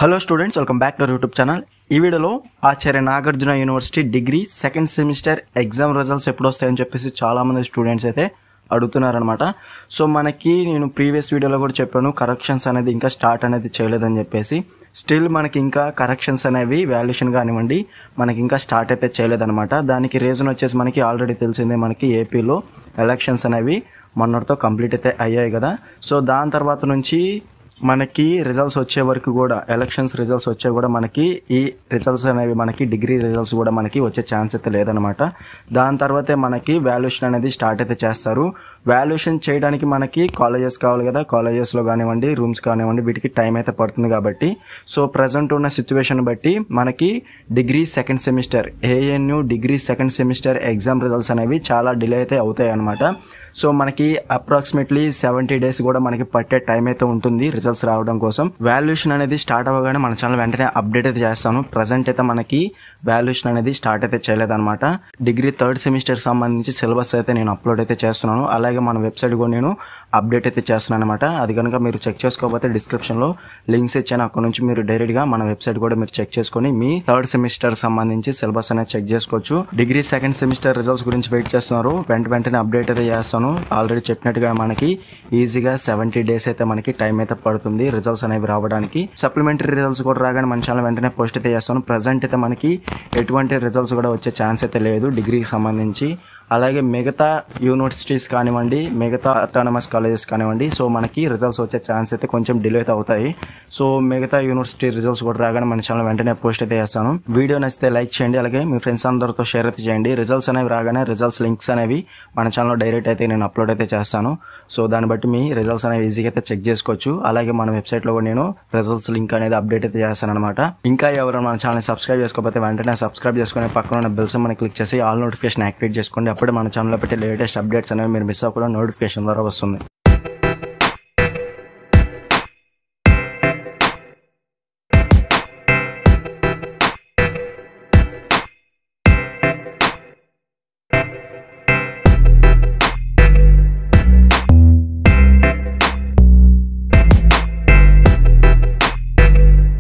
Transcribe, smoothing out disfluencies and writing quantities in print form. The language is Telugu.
Hello students, welcome back to our YouTube channel. ఈ వీడియోలో Acharya Nagarjuna university degree second semester exam results ఎప్పుడు వస్తాయని చెప్పేసి చాలామంది స్టూడెంట్స్ అయితే అడుగుతున్నారనమాట. సో మనకి నేను ప్రీవియస్ వీడియోలో కూడా చెప్పాను, కరెక్షన్స్ అనేది ఇంకా స్టార్ట్ అనేది చేయలేదని చెప్పేసి. స్టిల్ మనకి ఇంకా కరెక్షన్స్ అనేవి వాల్యుయేషన్ కానివ్వండి మనకి ఇంకా స్టార్ట్ అయితే చేయలేదన్నమాట. దానికి రీజన్ వచ్చేసి మనకి ఆల్రెడీ తెలిసిందే, మనకి ఏపీలో ఎలక్షన్స్ అనేవి మొన్నటితో కంప్లీట్ అయితే అయ్యాయి కదా. సో దాని తర్వాత నుంచి మనకి రిజల్ట్స్ వచ్చే వరకు కూడా, ఎలక్షన్స్ రిజల్ట్స్ వచ్చే కూడా మనకి ఈ రిజల్ట్స్ అనేవి మనకి డిగ్రీ రిజల్ట్స్ కూడా మనకి వచ్చే ఛాన్స్ అయితే లేదనమాట. దాని తర్వాతే మనకి వాల్యుయేషన్ అనేది స్టార్ట్ అయితే చేస్తారు. వాల్యుయేషన్ చేయడానికి మనకి కాలేజెస్ కావాలి కదా, కాలేజెస్లో కానివ్వండి రూమ్స్ కానివ్వండి వీటికి టైం అయితే పడుతుంది కాబట్టి, సో ప్రజెంట్ ఉన్న సిచ్యువేషన్ బట్టి మనకి degree second semester ANU degree second semester exam results అనేవి చాలా డిలే అయితే అవుతాయి అనమాట. సో మనకి అప్రాక్సిమేట్లీ 70 days కూడా మనకి పట్టే టైం అయితే ఉంటుంది రిజల్ట్స్ రావడం కోసం. వాల్యుయేషన్ అనేది స్టార్ట్ అవ్వగానే మన ఛానల్ వెంటనే అప్డేట్ అయితే చేస్తాను. ప్రజెంట్ అయితే మనకి వాల్యుయేషన్ అనేది స్టార్ట్ అయితే చేయలేదన్నమాట. డిగ్రీ థర్డ్ సెమిస్టర్ సంబంధించి సిలబస్ అయితే నేను అప్లోడ్ అయితే చేస్తున్నాను. అలాగే మన వెబ్సైట్ కూడా నేను అప్డేట్ అయితే చేస్తున్నాను అనమాట. అది కనుక మీరు చెక్ చేసుకోకపోతే డిస్క్రిప్షన్లో లింక్స్ ఇచ్చాను, అక్కడ నుంచి మీరు డైరెక్ట్గా మన వెబ్సైట్ కూడా మీరు చెక్ చేసుకొని మీ థర్డ్ సెమిస్టర్ సంబంధించి సిలబస్ అనేది చెక్ చేసుకోవచ్చు. డిగ్రీ సెకండ్ సెమిస్టర్ రిజల్ట్స్ గురించి వెయిట్ చేస్తున్నారు, వెంటనే అప్డేట్ అయితే చేస్తాను. ఆల్రెడీ చెప్పినట్టుగా మనకి ఈజీగా 70 days అయితే మనకి టైం అయితే పడుతుంది రిజల్ట్స్ అనేవి రావడానికి. సప్లిమెంటరీ రిజల్ట్స్ కూడా రాగానే మన ఛానల్ వెంటనే పోస్ట్ అయితే చేస్తాను. ప్రజెంట్ అయితే మనకి ఎటువంటి రిజల్ట్స్ కూడా వచ్చే ఛాన్స్ అయితే లేదు డిగ్రీకి సంబంధించి. అలాగే మిగతా యూనివర్సిటీస్ కానివ్వండి, మిగతా అటానమస్ కాలేజెస్ కానివ్వండి, సో మనకి రిజల్ట్స్ వచ్చే ఛాన్స్ అయితే కొంచెం డిలే అయితే అవుతాయి. సో మిగతా యూనివర్సిటీ రిజల్ట్స్ కూడా రాగానే మన ఛానల్ వెంటనే పోస్ట్ అయితే చేస్తాను. వీడియో నచ్చితే లైక్ చేయండి, అలాగే మీ ఫ్రెండ్స్ అందరితో షేర్ అయితే చేయండి. రిజల్ట్స్ అనేవి రాగానే రిజల్ట్స్ లింక్స్ అనేవి మన ఛానల్లో డైరెక్ట్ అయితే నేను అప్లోడ్ అయితే చేస్తాను. సో దాన్ని బట్టి మీ రిజల్ట్స్ అనేవి ఈజీగా అయితే చెక్ చేసుకోవచ్చు. అలాగే మన వెబ్సైట్లో కూడా నేను రిజల్ట్స్ లింక్ అనేది అప్డేట్ అయితే చేస్తాను అనమాట. ఇంకా ఎవరైనా మన ఛానల్ సబ్స్క్రైబ్ చేసుకోకపోతే వెంటనే సబ్స్క్రైబ్ చేసుకుని పక్కన ఉన్న బెల్ సింబల్ని క్లిక్ చేసి ఆల్ నోటిఫికేషన్ యాక్టివేట్ చేసుకోండి. అప్పుడే మన ఛానల్లో పెట్టే లేటెస్ట్ అప్డేట్స్ అనేవి మీరు మిస్ అవ్వకుండా నోటిఫికేషన్ ద్వారా వస్తుంది.